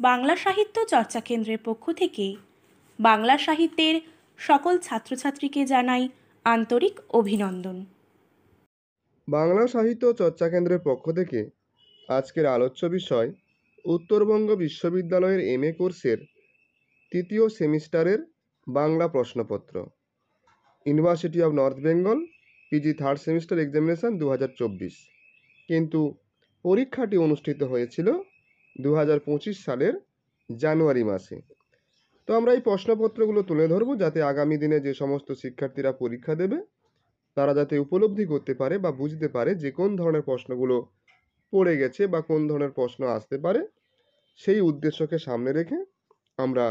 বাংলা সাহিত্য চর্চা কেন্দ্রের পক্ষ থেকে বাংলা সাহিত্যের সকল ছাত্রছাত্রীকে জানাই আন্তরিক অভিনন্দন। বাংলা সাহিত্য চর্চা কেন্দ্রের পক্ষ থেকে আজকের আলোচ্য বিষয় উত্তরবঙ্গ বিশ্ববিদ্যালয়ের এমএ কোর্সের তৃতীয় সেমিস্টারের বাংলা প্রশ্নপত্র, university of north Bengal PG third semester examination 2024। কিন্তু পরীক্ষাটি অনুষ্ঠিত হয়েছিল 2025 সালের জানুয়ারি মাসে। তো আমরা এই প্রশ্নপত্রগুলো তুলে ধরবো যাতে আগামী দিনে যে সমস্ত শিক্ষার্থীরা পরীক্ষা দেবে তারা যাতে উপলব্ধি করতে পারে বা বুঝতে পারে যে কোন ধরনের প্রশ্নগুলো পড়ে গেছে বা কোন ধরনের প্রশ্ন আসতে পারে, সেই উদ্দেশ্যকে সামনে রেখে আমরা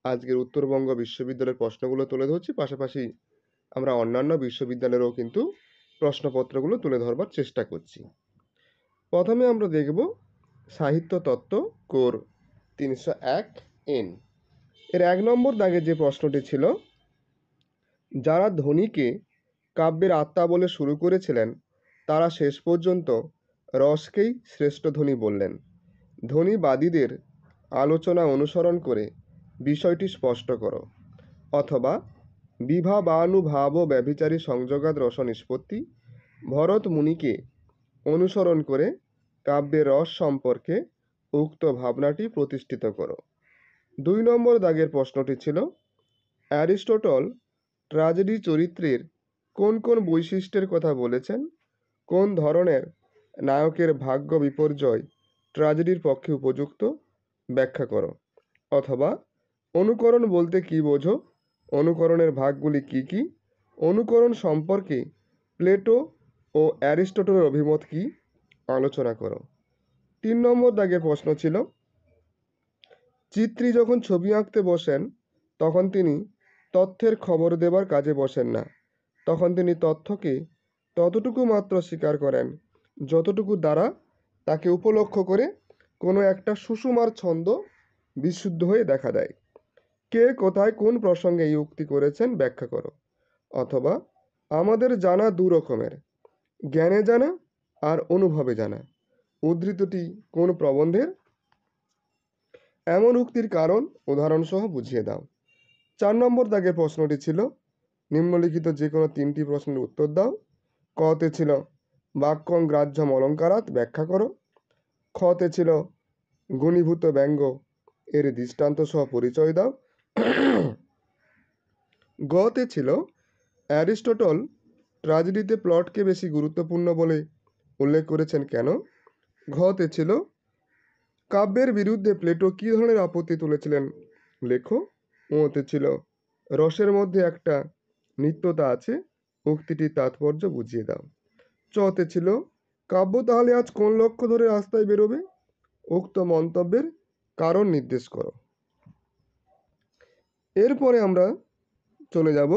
আজকের উত্তরবঙ্গ বিশ্ববিদ্যালয়ের প্রশ্নগুলো তুলে ধরছি। পাশাপাশি আমরা অন্যান্য বিশ্ববিদ্যালয়েরও কিন্তু প্রশ্নপত্রগুলো তুলে ধরবার চেষ্টা করছি। প্রথমে আমরা দেখব সাহিত্য তত্ত্ব কোর 301N এর 1 নম্বর দাগে যে প্রশ্নটি ছিল, যারা ধ্বনিকে কাব্যের আত্মা বলে শুরু করেছিলেন তারা শেষ পর্যন্ত রসকেই শ্রেষ্ঠ ধ্বনি বললেন। ধ্বনিবাদীদের আলোচনা অনুসরণ করে বিষয়টি স্পষ্ট করো। অথবা বিভাবানুভাব ব্যভিচারী সংযোগাদ রস নিষ্পত্তি ভরত মুনিকে অনুসরণ করে কাব্যের রস সম্পর্কে উক্ত ভাবনাটি প্রতিষ্ঠিত করো। 2 নম্বর দাগের প্রশ্নটি ছিল, অ্যারিস্টটল ট্র্যাজেডি চরিত্রের কোন কোন বৈশিষ্ট্যের কথা বলেছেন? কোন ধরনের নায়কের ভাগ্য বিপর্যয় ট্র্যাজেডির পক্ষে উপযুক্ত? ব্যাখ্যা করো। অথবা অনুকরণ বলতে কি বোঝো? অনুকরণের ভাগগুলি কি কি? অনুকরণ সম্পর্কে প্লেটো ও অ্যারিস্টটলের অভিমত কি? আলোচনা করো। 3 নম্বর দাগের প্রশ্ন ছিল, চিত্রী যখন ছবি আঁকতে বসেন তখন তিনি তথ্যের খবর দেবার কাজে বসেন না। তখন তিনি তথ্যকে ততটুকু মাত্র স্বীকার করেন যতটুকু দ্বারা তাকে উপলক্ষ করে কোনো একটা সুষুমার ছন্দ বিশুদ্ধ হয়ে দেখা দেয়। কে কোথায় কোন প্রসঙ্গে এই উক্তি করেছেন ব্যাখ্যা করো। অথবা আমাদের জানা দু রকমের, জ্ঞানে জানা আর অনুভবে জানা। উদ্ধৃতটি কোন প্রবন্ধের? এমন উক্তির কারণ উদাহরণসহ বুঝিয়ে দাও। 4 নম্বর দাগের প্রশ্নটি ছিল, নিম্নলিখিত যে কোনো 3টি প্রশ্নের উত্তর দাও। কতে ছিল বাক্যং গ্রাহ্যম অলঙ্কারাৎ, ব্যাখ্যা করো। খতে ছিল গুণীভূত ব্যঙ্গ এর দৃষ্টান্ত সহ পরিচয় দাও। গতে ছিল অ্যারিস্টটল ট্র্যাজেডিতে প্লটকে বেশি গুরুত্বপূর্ণ বলে উল্লেখ করেছেন কেন? ঘতে ছিল কাব্যের বিরুদ্ধে প্লেটো কী ধরনের আপত্তি তুলেছিলেন লেখো। ওতে ছিল রসের মধ্যে একটা নিত্যতা আছে, উক্তিটির তাৎপর্য বুঝিয়ে দাও। চতে ছিল কাব্য তাহলে আজ কোন লক্ষ্য ধরে রাস্তায় বেরোবে? উক্ত মন্তব্যের কারণ নির্দেশ করো। এরপরে আমরা চলে যাব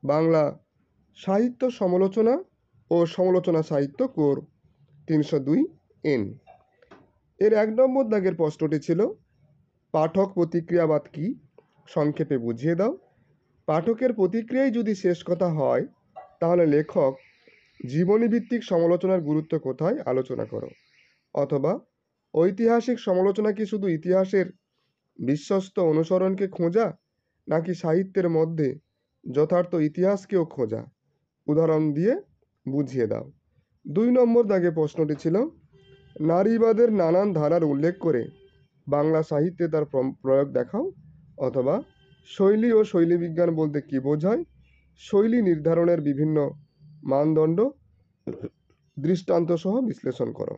বাংলা সাহিত্য সমালোচনা ও সমালোচনা সাহিত্য কোর 302N এর 1 নম্বর দাগের প্রশ্নটি ছিল, পাঠক প্রতিক্রিয়াবাদ কি? সংক্ষেপে বুঝিয়ে দাও। পাঠকের প্রতিক্রিয়াই যদি শেষ কথা হয় তাহলে লেখক জীবনীভিত্তিক সমালোচনার গুরুত্ব কোথায়? আলোচনা করো। অথবা ঐতিহাসিক সমালোচনা কি শুধু ইতিহাসের বিশ্বস্ত অনুসরণকে খোঁজা, নাকি সাহিত্যের মধ্যে যথার্থ ইতিহাসকেও খোঁজা? উদাহরণ দিয়ে বুঝিয়ে দাও। 2 নম্বর দাগে প্রশ্নটি ছিল, নারীবাদের নানান ধারার উল্লেখ করে বাংলা সাহিত্যে তার প্রয়োগ দেখাও। অথবা শৈলী ও শৈলীবিজ্ঞান বলতে কি বোঝায়? শৈলী নির্ধারণের বিভিন্ন মানদণ্ড দৃষ্টান্ত সহ বিশ্লেষণ করো।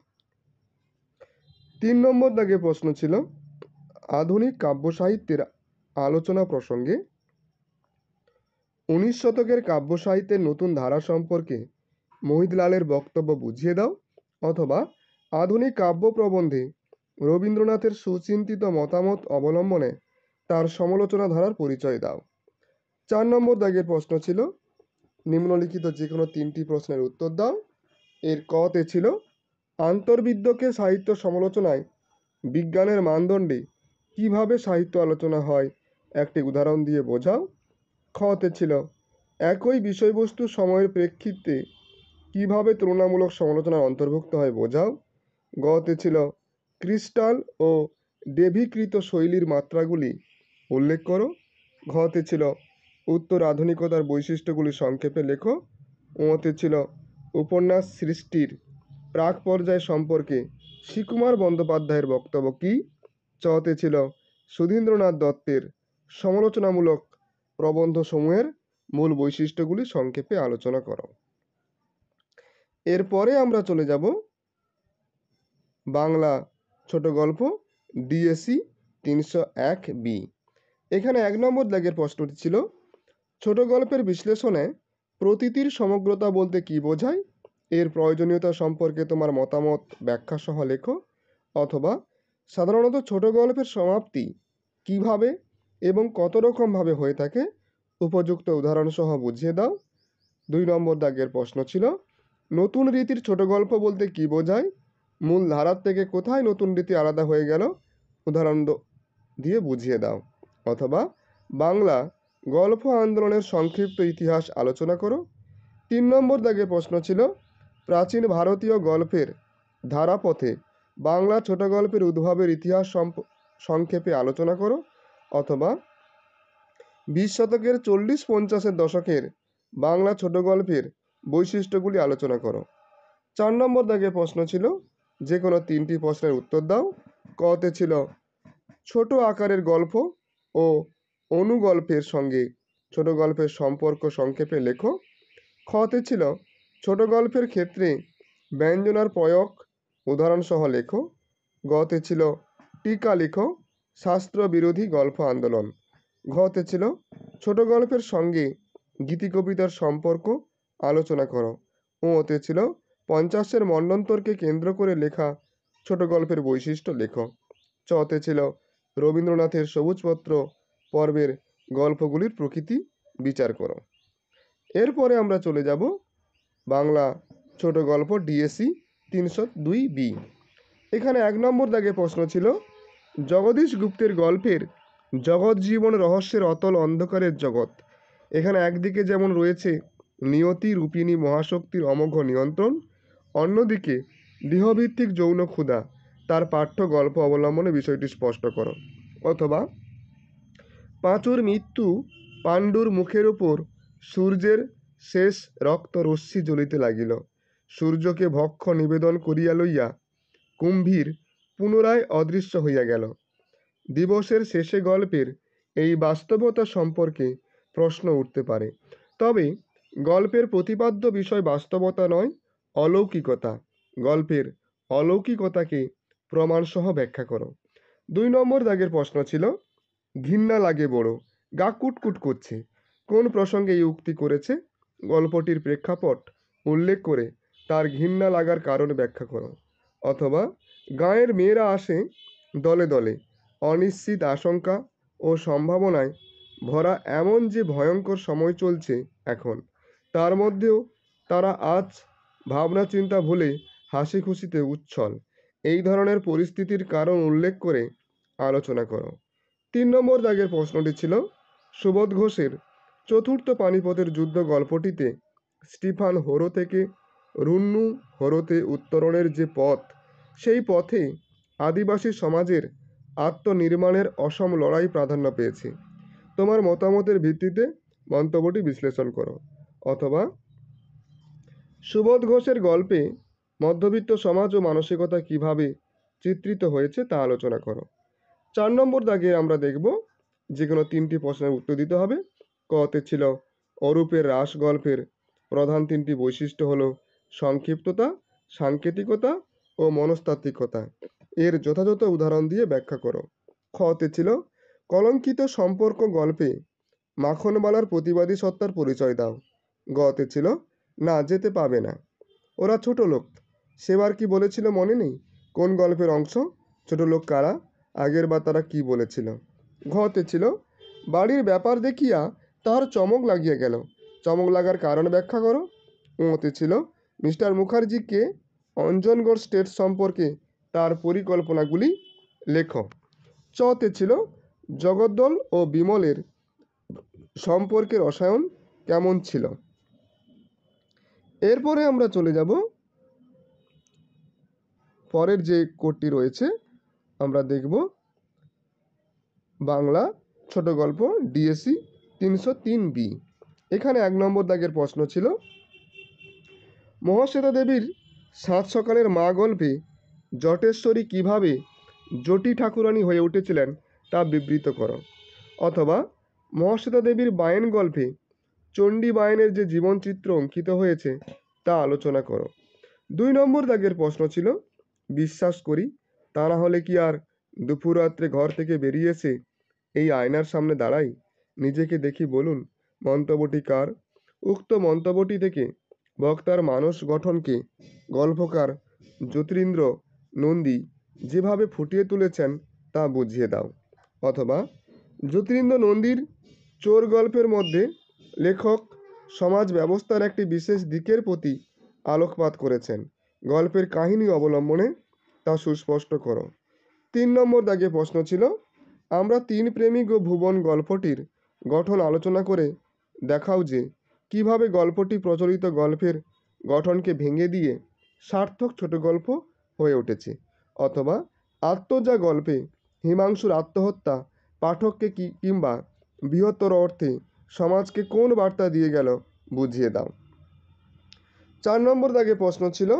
3 নম্বর দাগে প্রশ্ন ছিল, আধুনিক কাব্য সাহিত্যের আলোচনা প্রসঙ্গে 19 শতকের কাব্য সাহিত্যের নতুন ধারা সম্পর্কে মোহিতলালের বক্তব্য বুঝিয়ে দাও। অথবা আধুনিক কাব্য প্রবন্ধে রবীন্দ্রনাথের সুচিন্তিত মতামত অবলম্বনে তার সমালোচনা ধারার পরিচয় দাও। 4 নম্বর দাগের প্রশ্ন ছিল, নিম্নলিখিত যে কোনো 3টি প্রশ্নের উত্তর দাও। এর কতে ছিল, আন্তর্বিদ্যকে সাহিত্য সমালোচনায় বিজ্ঞানের মানদণ্ডে কিভাবে সাহিত্য আলোচনা হয় একটি উদাহরণ দিয়ে বোঝাও। খতে ছিল, একই বিষয়বস্তু সময়ের প্রেক্ষিতে কিভাবে তুলনামূলক সমালোচনার অন্তর্ভুক্ত হয় বোঝাও। গতে ছিল, ক্রিস্টাল ও দেবীকৃত শৈলীর মাত্রাগুলি উল্লেখ করো। ঘতে ছিল উত্তর আধুনিকতার বৈশিষ্ট্যগুলি সংক্ষেপে লেখো। ওতে ছিল উপন্যাস সৃষ্টির প্রাক পর্যায় সম্পর্কে শ্রীকুমার বন্দ্যোপাধ্যায়ের বক্তব্য কী। চতে ছিল সুধীন্দ্রনাথ দত্তের সমালোচনামূলক প্রবন্ধসমূহের মূল বৈশিষ্ট্যগুলি সংক্ষেপে আলোচনা করো। এরপরে আমরা চলে যাব বাংলা ছোট গল্প ডিএসসি 301 বি। এখানে 1 নম্বর দাগের প্রশ্নটি ছিল, ছোট গল্পের বিশ্লেষণে প্রতীতির সমগ্রতা বলতে কী বোঝায়? এর প্রয়োজনীয়তা সম্পর্কে তোমার মতামত ব্যাখ্যা সহ লেখো। অথবা সাধারণত ছোট গল্পের সমাপ্তি কিভাবে এবং কত রকমভাবে হয়ে থাকে উপযুক্ত উদাহরণ সহ বুঝিয়ে দাও। 2 নম্বর দাগের প্রশ্ন ছিল, নতুন রীতির ছোট গল্প বলতে কী বোঝায়? মূল ধারার থেকে কোথায় নতুন রীতি আলাদা হয়ে গেল উদাহরণ দিয়ে বুঝিয়ে দাও। অথবা বাংলা গল্প আন্দোলনের সংক্ষিপ্ত ইতিহাস আলোচনা করো। 3 নম্বর দাগের প্রশ্ন ছিল, প্রাচীন ভারতীয় গল্পের ধারাপথে বাংলা ছোট গল্পের উদ্ভবের ইতিহাস সংক্ষেপে আলোচনা করো। অথবা 20 শতকের 40-50-এর দশকের বাংলা ছোট গল্পের বৈশিষ্ট্যগুলি আলোচনা করো। 4 নম্বর দাগের প্রশ্ন ছিল, যে কোনো 3টি প্রশ্নের উত্তর দাও। কতে ছিল ছোট আকারের গল্প ও অনুগল্পের সঙ্গে ছোট গল্পের সম্পর্ক সংক্ষেপে লেখো। খতে ছিল ছোট গল্পের ক্ষেত্রে ব্যঞ্জনার প্রয়োগ উদাহরণসহ লেখো। গতে ছিল টিকা লেখো শাস্ত্র বিরোধী গল্প আন্দোলন। ঘতে ছিল ছোট গল্পের সঙ্গে গীতিকবিতার সম্পর্ক আলোচনা করো। ওতে ছিল 50-এর মন্বন্তরকে কেন্দ্র করে লেখা ছোট গল্পের বৈশিষ্ট্য লেখো। চতে ছিল রবীন্দ্রনাথের সবুজপত্র পর্বের গল্পগুলির প্রকৃতি বিচার করো। এরপরে আমরা চলে যাব বাংলা ছোট গল্প ডিএসসি 302 বি। এখানে 1 নম্বর দাগে প্রশ্ন ছিল, জগদীশ গুপ্তের গল্পের জগৎ জীবন রহস্যের অতল অন্ধকারের জগৎ। এখানে একদিকে যেমন রয়েছে নিয়তি রূপিণী মহাশক্তির অমোঘ নিয়ন্ত্রণ, অন্যদিকে দেহভিত্তিক যৌন ক্ষুধা তার পাঠ্য গল্প অবলম্বনে বিষয়টি স্পষ্ট করো। অথবা পাঁচুর মৃত্যু পাণ্ডুর মুখের উপর সূর্যের শেষ রক্ত রশ্মি জ্বলিতে লাগিল, সূর্যকে ভক্ষ নিবেদন করিয়া লইয়া কুম্ভীর পুনরায় অদৃশ্য হইয়া গেল। দিবসের শেষে গল্পের এই বাস্তবতা সম্পর্কে প্রশ্ন উঠতে পারে, তবে গল্পের প্রতিপাদ্য বিষয় বাস্তবতা নয়, অলৌকিকতা। গল্পের অলৌকিকতাকে প্রমাণসহ ব্যাখ্যা করো। 2 নম্বর দাগের প্রশ্ন ছিল, ঘৃণা লাগে বড়, গা কুটকুট করছে। কোন প্রসঙ্গে এই উক্তি করেছে? গল্পটির প্রেক্ষাপট উল্লেখ করে তার ঘৃণা লাগার কারণ ব্যাখ্যা করো। অথবা গাঁয়ের মেয়েরা আসে দলে দলে, অনিশ্চিত আশঙ্কা ও সম্ভাবনায় ভরা এমন যে ভয়ঙ্কর সময় চলছে এখন, তার মধ্যেও তারা আজ ভাবনা চিন্তা ভুলে হাসি খুশিতে উচ্ছল। এই ধরনের পরিস্থিতির কারণ উল্লেখ করে আলোচনা করো। 3 নম্বর দাগের প্রশ্নটি ছিল, সুবোধ ঘোষের চতুর্থ পানিপথের যুদ্ধ গল্পটিতে স্টিফান হোরো থেকে রুন্নু হোরোতে উত্তরণের যে পথ, সেই পথে আদিবাসী সমাজের আত্মনির্মাণের অসম লড়াই প্রাধান্য পেয়েছে। তোমার মতামতের ভিত্তিতে মন্তব্যটি বিশ্লেষণ করো। অথবা সুবোধ ঘোষের গল্পে মধ্যবিত্ত সমাজ ও মানসিকতা কিভাবে চিত্রিত হয়েছে তা আলোচনা করো। 4 নম্বর দাগে আমরা দেখব যে কোনো 3টি প্রশ্নের উত্তর দিতে হবে। কতে ছিল অরূপের রাস গল্পের প্রধান 3টি বৈশিষ্ট্য হলো সংক্ষিপ্ততা, সাংকেতিকতা ও মনস্তাত্ত্বিকতা। এর যথাযথ উদাহরণ দিয়ে ব্যাখ্যা করো। খতে ছিল কলঙ্কিত সম্পর্ক গল্পে মাখনবালার প্রতিবাদী সত্তার পরিচয় দাও। গতে ছিল না যেতে পাবে না, ওরা ছোট লোক, সেবার কি বলেছিল মনে নেই? কোন গল্পের অংশ? ছোট লোক কারা? আগের বার তারা কি বলেছিল? ঘতে ছিল বাড়ির ব্যাপার দেখিয়া তাহার চমক লাগিয়া গেল, চমক লাগার কারণ ব্যাখ্যা করো। ওতে ছিল মিস্টার মুখার্জিকে অঞ্জনগড় স্টেট সম্পর্কে তার পরিকল্পনাগুলি লেখো। চতে ছিল জগদ্দল ও বিমলের সম্পর্কের রসায়ন কেমন ছিল। এরপরে আমরা চলে যাব পরের যে কোডটি রয়েছে আমরা দেখব বাংলা ছোট গল্প ডিএসসি 303B। এখানে 1 নম্বর দাগের প্রশ্ন ছিল, মহাশ্বেতা দেবীর সাত সকালের মা গল্পে জটেশ্বরী কিভাবে জটি ঠাকুরানী হয়ে উঠেছিলেন তা বিবৃত করো। অথবা মহাশ্বেতা দেবীর বায়েন গল্পে চণ্ডী বায়েনের যে জীবনচিত্র অঙ্কিত হয়েছে তা আলোচনা করো। 2 নম্বর দাগের প্রশ্ন ছিল, বিশ্বাস করি তা না হলে কি আর দুপুর রাত্রে ঘর থেকে বেরিয়ে এসে এই আয়নার সামনে দাঁড়াই, নিজেকে দেখি বলুন মন্তব্যটি কার। উক্ত মন্তব্যটি থেকে বক্তার মানস গঠনকে গল্পকার জ্যোতিরিন্দ্র নন্দী যেভাবে ফুটিয়ে তুলেছেন তা বুঝিয়ে দাও। অথবা জ্যোতিরিন্দ্র নন্দীর চোর গল্পের মধ্যে লেখক সমাজ ব্যবস্থার একটি বিশেষ দিকের প্রতি আলোকপাত করেছেন, গল্পের কাহিনী অবলম্বনে তা সুস্পষ্ট করো। 3 নম্বর দাগে প্রশ্ন ছিল, আমরা তিন প্রেমিক ও ভুবন গল্পটির গঠন আলোচনা করে দেখাও যে কিভাবে গল্পটি প্রচলিত গল্পের গঠনকে ভেঙে দিয়ে সার্থক ছোট গল্প হয়ে উঠেছে। অথবা আত্মজা গল্পে হিমাংশুর আত্মহত্যা পাঠককে কিংবা বৃহত্তর অর্থে সমাজকে কোন বার্তা দিয়ে গেল বুঝিয়ে দাও। 4 নম্বর দাগে প্রশ্ন ছিল,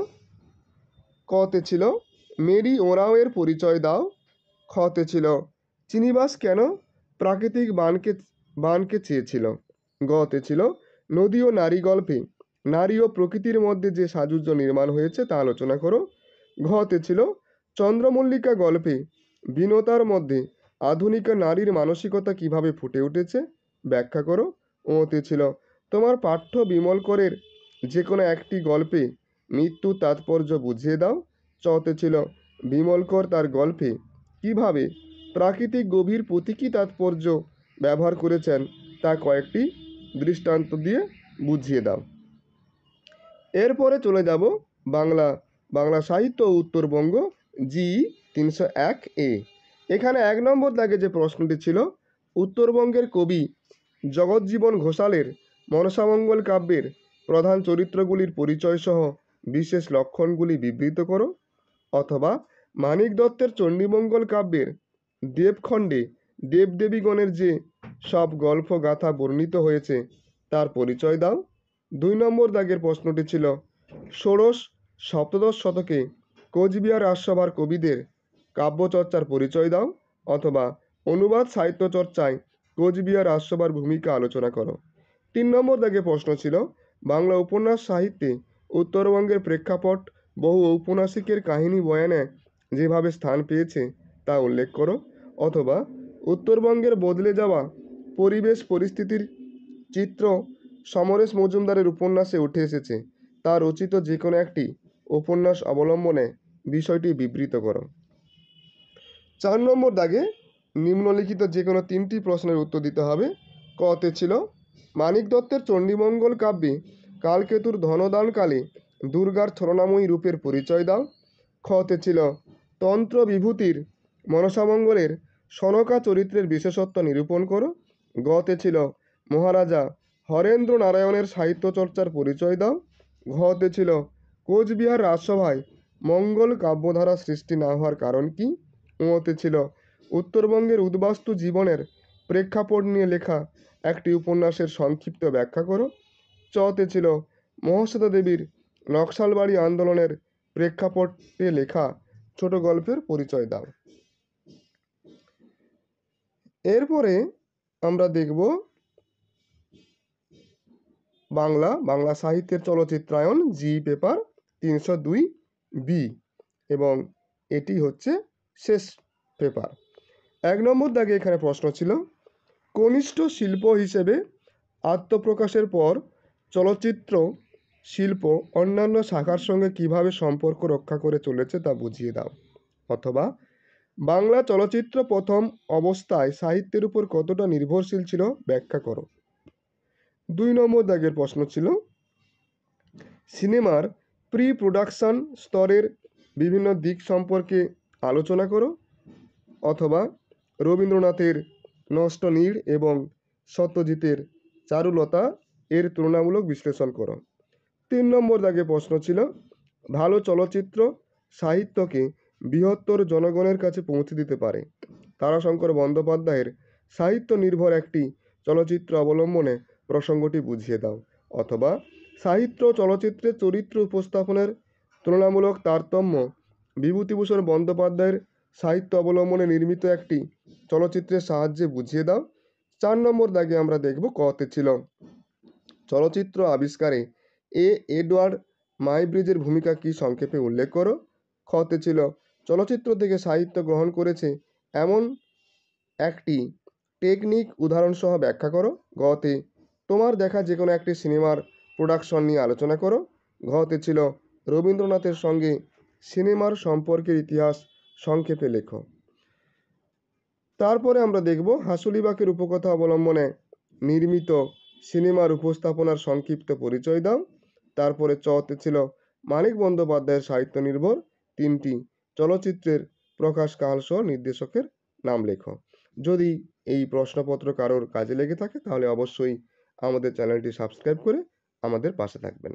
কতে ছিল মেরি ওরাওয়ের পরিচয় দাও। খতে ছিল চিনিবাস কেন প্রাকৃতিক বানকে চেয়েছিল। গতে ছিল নদী ও নারী গল্পে নারী ও প্রকৃতির মধ্যে যে সাযুজ্য নির্মাণ হয়েছে তা আলোচনা করো। ঘতে ছিল চন্দ্রমল্লিকা গল্পে বিনতার মধ্যে আধুনিকা নারীর মানসিকতা কিভাবে ফুটে উঠেছে ব্যাখ্যা করো। ওতে ছিল তোমার পাঠ্য বিমলকরের যে কোনো একটি গল্পে মৃত্যুর তাৎপর্য বুঝিয়ে দাও। চতে ছিল বিমলকর তার গল্পে কিভাবে প্রাকৃতিক গভীর প্রতীকী তাৎপর্য ব্যবহার করেছেন তা কয়েকটি দৃষ্টান্ত দিয়ে বুঝিয়ে দাও। এরপরে চলে যাব বাংলা সাহিত্য ও উত্তরবঙ্গ জি 301A। এখানে 1 নম্বর দাগে যে প্রশ্নটি ছিল, উত্তরবঙ্গের কবি জগৎজীবন ঘোষালের মনসামঙ্গল কাব্যের প্রধান চরিত্রগুলির পরিচয় সহ বিশেষ লক্ষণগুলি বিবৃত করো। অথবা মানিক দত্তের চণ্ডীমঙ্গল কাব্যের দেবখণ্ডে দেবদেবীগণের যে সব গল্প গাথা বর্ণিত হয়েছে তার পরিচয় দাও। 2 নম্বর দাগের প্রশ্নটি ছিল, ষোড়শ সপ্তদশ শতকে কোচবিহার রাজসভার কবিদের কাব্যচর্চার পরিচয় দাও। অথবা অনুবাদ সাহিত্য চর্চায় কোচবিহার রাজসভার ভূমিকা আলোচনা করো। 3 নম্বর দাগে প্রশ্ন ছিল, বাংলা উপন্যাস সাহিত্যে উত্তরবঙ্গের প্রেক্ষাপট বহু ঔপন্যাসিকের কাহিনী বয়ানে যেভাবে স্থান পেয়েছে তা উল্লেখ করো। অথবা উত্তরবঙ্গের বদলে যাওয়া পরিবেশ পরিস্থিতির চিত্র সমরেশ মজুমদারের উপন্যাসে উঠে এসেছে, তার রচিত যে কোনো একটি উপন্যাস অবলম্বনে বিষয়টি বিবৃত করো। 4 নম্বর দাগে নিম্নলিখিত যে কোনো 3টি প্রশ্নের উত্তর দিতে হবে। কতে ছিল মানিক দত্তের চণ্ডীমঙ্গল কাব্যে কালকেতুর ধনদানকালে দুর্গার ছলনাময়ী রূপের পরিচয় দাও। খতে ছিল তন্ত্র বিভূতির মনসামঙ্গলের সনকা চরিত্রের বিশেষত্ব নিরূপণ করো। গতে ছিল মহারাজা হরেন্দ্র নারায়ণের সাহিত্য চর্চার পরিচয় দাও। ঘতে ছিল কোচবিহার রাজসভায় মঙ্গল কাব্যধারা সৃষ্টি না হওয়ার কারণ কি। ওতে ছিল উত্তরবঙ্গের উদ্বাস্তু জীবনের প্রেক্ষাপট নিয়ে লেখা একটি উপন্যাসের সংক্ষিপ্ত ব্যাখ্যা করো। চতে ছিল মহাশ্বেতা দেবীর নকশালবাড়ি আন্দোলনের প্রেক্ষাপটে লেখা ছোট গল্পের পরিচয় দাও। এরপরে আমরা দেখব বাংলা সাহিত্যের চলচ্চিত্রায়ন জি পেপার 302B এবং এটি হচ্ছে শেষ পেপার। 1 নম্বর দাগে এখানে প্রশ্ন ছিল, কনিষ্ঠ শিল্প হিসেবে আত্মপ্রকাশের পর চলচ্চিত্র শিল্প অন্যান্য শাখার সঙ্গে কিভাবে সম্পর্ক রক্ষা করে চলেছে তা বুঝিয়ে দাও। অথবা বাংলা চলচ্চিত্র প্রথম অবস্থায় সাহিত্যের উপর কতটা নির্ভরশীল ছিল ব্যাখ্যা করো। 2 নম্বর দাগের প্রশ্ন ছিল, সিনেমার প্রি প্রোডাকশন স্তরের বিভিন্ন দিক সম্পর্কে আলোচনা করো। অথবা রবীন্দ্রনাথের নষ্ট নীড় এবং সত্যজিতের চারুলতা এর তুলনামূলক বিশ্লেষণ করো। 3 নম্বর দাগে প্রশ্ন ছিল, ভালো চলচ্চিত্র সাহিত্যকে বৃহত্তর জনগণের কাছে পৌঁছে দিতে পারে। তারাশঙ্কর বন্দ্যোপাধ্যায়ের সাহিত্য নির্ভর একটি চলচ্চিত্র অবলম্বনে প্রসঙ্গটি বুঝিয়ে দাও। অথবা সাহিত্য চলচ্চিত্রের চরিত্র উপস্থাপনের তুলনামূলক তারতম্য বিভূতিভূষণ বন্দ্যোপাধ্যায়ের সাহিত্য অবলম্বনে নির্মিত একটি চলচ্চিত্রের সাহায্যে বুঝিয়ে দাও। 4 নম্বর দাগে আমরা দেখব কতে ছিল চলচ্চিত্র আবিষ্কারে এডওয়ার্ড মাইব্রিজের ভূমিকা কি সংক্ষেপে উল্লেখ করো। খতে ছিল চলচ্চিত্র থেকে সাহিত্য গ্রহণ করেছে এমন একটি টেকনিক উদাহরণসহ ব্যাখ্যা করো। গতে তোমার দেখা যে কোনো একটি সিনেমার প্রোডাকশন নিয়ে আলোচনা করো। ঘতে ছিল রবীন্দ্রনাথের সঙ্গে সিনেমার সম্পর্কের ইতিহাস সংক্ষেপে লেখো। তারপরে আমরা দেখব হাসুলিবাকের উপকথা অবলম্বনে নির্মিত সিনেমার উপস্থাপনার সংক্ষিপ্ত পরিচয় দাও। তারপরে চতে ছিল মানিক বন্দ্যোপাধ্যায়ের সাহিত্য নির্ভর 3টি চলচ্চিত্রের প্রকাশ কাল সহ নির্দেশকের নাম লেখো। যদি এই প্রশ্নপত্র কারোর কাজে লেগে থাকে তাহলে অবশ্যই আমাদের চ্যানেলটি সাবস্ক্রাইব করে আমাদের পাশে থাকবেন।